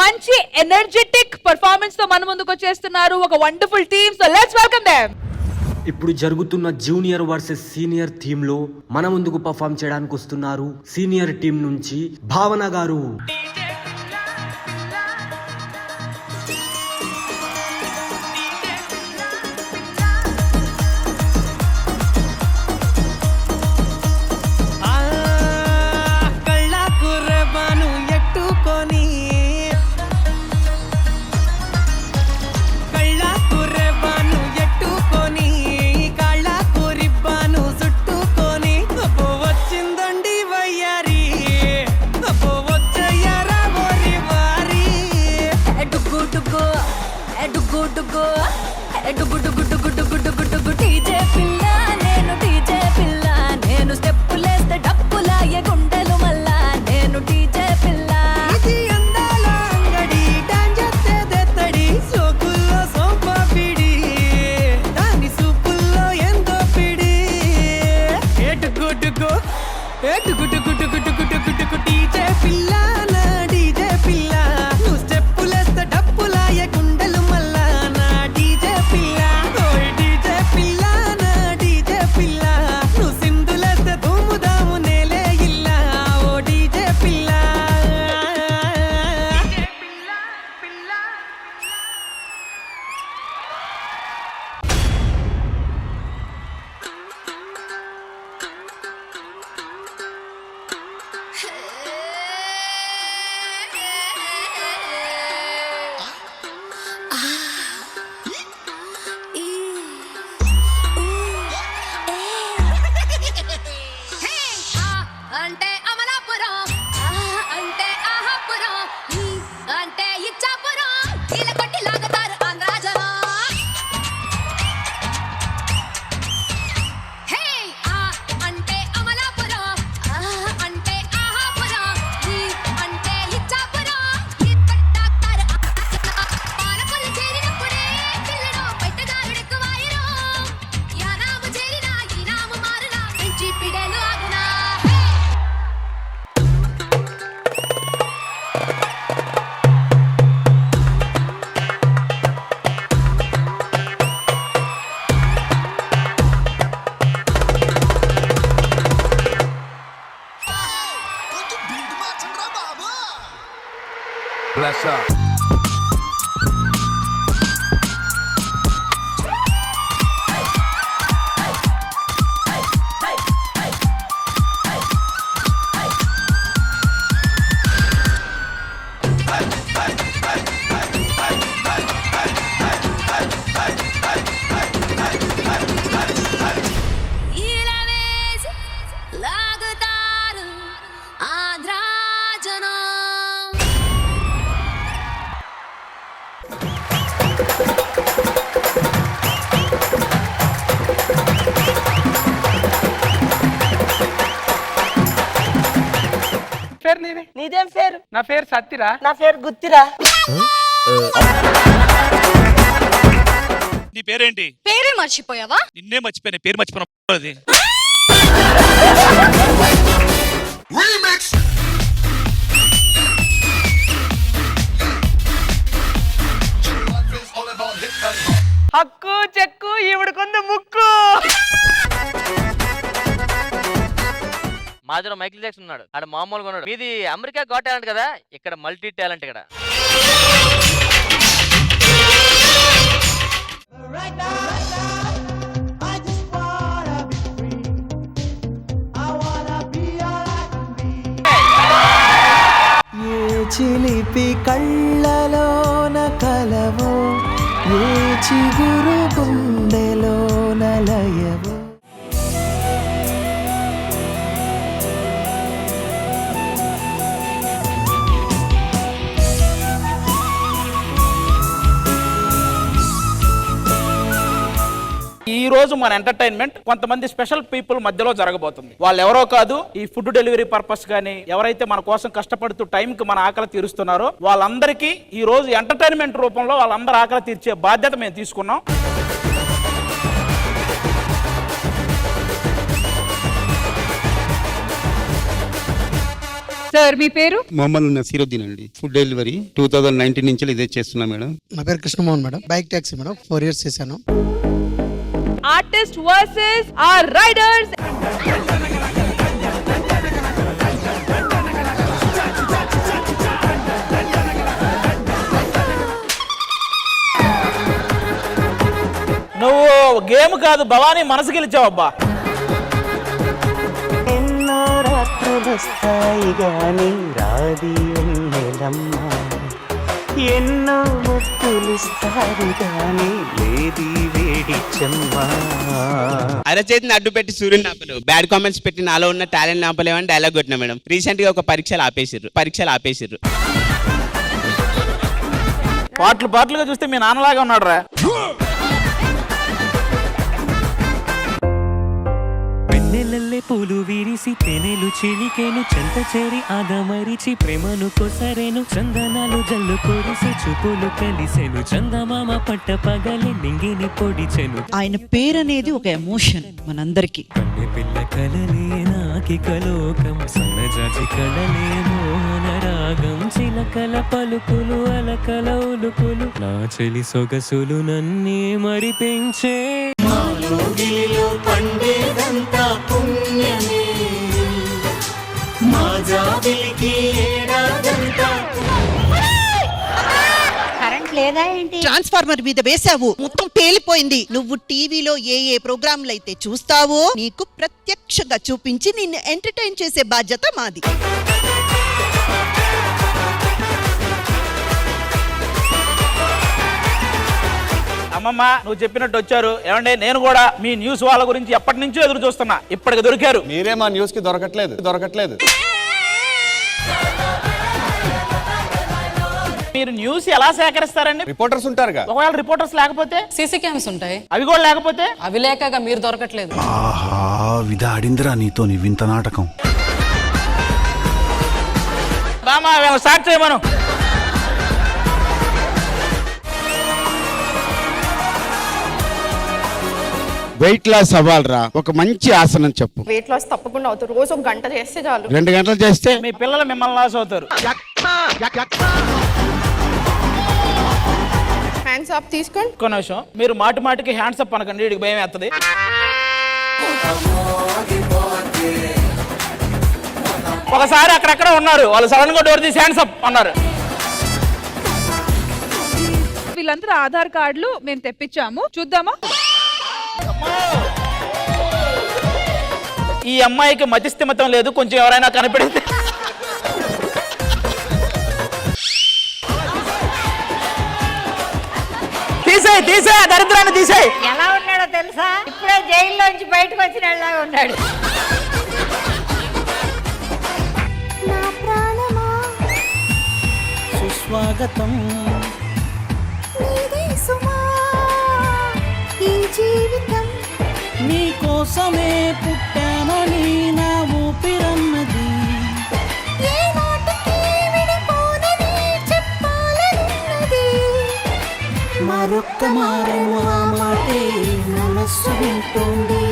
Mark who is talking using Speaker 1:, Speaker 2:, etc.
Speaker 1: మంచి energetic performance తో మన ముందుకు వచ్చేస్తున్నారు ఒక wonderful team. So let's welcome them.
Speaker 2: ఇప్పుడు జరుగుతున్న జూనియర్ వర్సెస్ సీనియర్ టీమ్ లో మన ముందుకు పర్ఫామ్ చేయడానికి వస్తున్నారు సీనియర్ టీం నుంచి భావన గారు.
Speaker 3: Bless up.
Speaker 4: నీదేం పేరు?
Speaker 5: నా పేరు సత్తిరా.
Speaker 4: నా పేరు గుత్తిరా.
Speaker 5: నీ పేరేంటి?
Speaker 6: పేరే మర్చిపోయావా?
Speaker 5: నిన్నే మర్చిపోయిన పేరు మర్చిపోయిన.
Speaker 4: హక్కు చెక్కు ఈవిడకుంది ముక్కు.
Speaker 7: మాదిలో మైకిల్ జాక్సన్ ఉన్నాడు, ఆడ మామూలుగా ఉన్నాడు. మీది అమెరికా గాట్ టాలెంట్ కదా, ఇక్కడ మల్టీ టాలెంట్ ఇక్కడ.
Speaker 8: ఏ చిలిపి కళ్ళలోన కలవో, ఏ చిగురు గుండెలోన లయవో.
Speaker 5: ఈ రోజు మన ఎంటర్టైన్మెంట్ కొంతమంది స్పెషల్ పీపుల్ మధ్యలో జరగబోతుంది. వాళ్ళు ఎవరో కాదు, ఈ ఫుడ్ డెలివరీ పర్పస్ గానీ ఎవరైతే మన కోసం కష్టపడుతూ టైం కి మన ఆకలి తీరుస్తున్నారో వాళ్ళందరికీ ఈ రోజు ఎంటర్టైన్మెంట్ రూపంలో వాళ్ళందరూ ఆకలి తీర్చే బాధ్యత మేము తీసుకున్నాం.
Speaker 1: సార్ మీ పేరు?
Speaker 6: మొహమ్మద్ నసీరుద్దీన్ అండి. ఫుడ్ డెలివరీ 2019 నుంచి ఇదే చేస్తున్నా మేడం.
Speaker 9: నా పేరు Krishnamohan madam. Bike taxi madam 4 years చేశాను.
Speaker 1: Artist versus are riders.
Speaker 5: నువ్వు గేమ్ కాదు భవానీ మనసు గెలిచావబ్బా.
Speaker 8: ఎన్నో రాత్రులొస్తాయి గాని రాది వెన్నెలమ్మ, ఎన్నో ముక్కులిస్తారు గాని లేది వేడి చెమ్మ.
Speaker 10: అరచేతిని అడ్డు పెట్టి సూర్యుని ఆపలేవు, బ్యాడ్ కామెంట్స్ పెట్టి నాలో ఉన్న టాలెంట్ ఆపలేవని డైలాగ్ కొట్టినా మేడం. రీసెంట్ గా ఒక పరీక్షలు ఆపేసిర్రు.
Speaker 5: పాటలుగా చూస్తే మీ నాన్నలాగా ఉన్నాడు రా.
Speaker 8: వెన్నెలల్లే పూలు విరిసి తెనెలు చిలికెను, చెంత చేరి ఆగమరిచి ప్రేమను కొసరెను, చందనాలు జల్లు కొరిసి చూపులు కలిసెను, చందమామ పట్ట పగలి నింగిని పొడిచెను.
Speaker 4: ఆయన పేరనేది ఒక ఎమోషన్ మనందరికి.
Speaker 8: కన్నె పిల్ల కలలే నాకి కలోకం, సన్నజాజి కళలే మోహన రాగం, చిలకల పలుకులు అలకల ఉలుకులు, నా చెలి సొగసులు నన్నే మరిపించే. పండేదంతా పుణ్యమే, మా జాబిలికి ఏడాదంతా.
Speaker 4: కరెంట్ లేదా ఏంటి?
Speaker 11: ట్రాన్స్ఫార్మర్ మీద వేసావు, మొత్తం పేలిపోయింది. నువ్వు టీవీలో ఏ ప్రోగ్రాంలు అయితే చూస్తావో నీకు ప్రత్యక్షంగా చూపించి నిన్ను ఎంటర్టైన్ చేసే బాధ్యత మాది.
Speaker 5: అమ్మమ్మ నువ్వు చెప్పినట్టు వచ్చారు. ఏమంటే నేను కూడా మీ న్యూస్ వాళ్ళ గురించి ఎప్పటి నుంచో ఎదురు చూస్తున్నా, ఇప్పటికి దొరికారు.
Speaker 6: మీరే మా న్యూస్ కి దొరకట్లేదు.
Speaker 5: మీరు న్యూస్ ఎలా సేకరిస్తారండి?
Speaker 6: రిపోర్టర్స్ ఉంటారుగా.
Speaker 5: ఒకవేళ రిపోర్టర్స్ లేకపోతే?
Speaker 4: సీసీ క్యామ్స్ ఉంటాయి,
Speaker 5: అవి కూడా లేకపోతే?
Speaker 4: అవి లేకగా మీరు దొరకట్లేదు.
Speaker 9: ఆహా, విధాడిందిరా నీతో నీ వింత నాటకం.
Speaker 5: బామా స్టార్ట్ చేయమను.
Speaker 6: వెయిట్ లాస్ అవ్వాలరా, ఒక మంచి ఆసనం చెప్పు.
Speaker 4: వెయిట్ లాస్ తప్పకుండా అవుతుంది. రోజు 1 గంట చేస్తే చాలు.
Speaker 6: 2 గంటలు చేస్తే
Speaker 5: మీ పిల్లలు మిమ్మల్ని లాస్ అవుతారు.
Speaker 4: హ్యాండ్స్ అప్ తీసుకోండి.
Speaker 5: ఒక్క నిమిషం, మీరు మాటికి హ్యాండ్స్ అప్ అనకండి, వీడికి భయం వేస్తుంది. ఒకసారి అక్కడక్కడ ఉన్నారు వాళ్ళు, సడన్ గా డోర్ తీసి హ్యాండ్స్ అప్ అన్నారు.
Speaker 1: వీళ్ళందరూ ఆధార్ కార్డులు మేము తెప్పించాము, చూద్దామా?
Speaker 5: ఈ అమ్మాయికి మతిస్థిమితం లేదు, కొంచెం ఎవరైనా కనిపెడితే. తీసే దరిద్రాన్ని తీసేయ్.
Speaker 4: ఎలా ఉన్నాడో తెలుసా? ఇప్పుడే జైల్లోంచి బయటకు వచ్చిన వాళ్ళగా ఉన్నాడు.
Speaker 8: సుస్వాగతం ఈ జీవితం, నీ కోసమే పుట్టానని నా ఊపిరన్నది, మరొక్క మారను ఆ మాటే మనస్సు వింటోంది.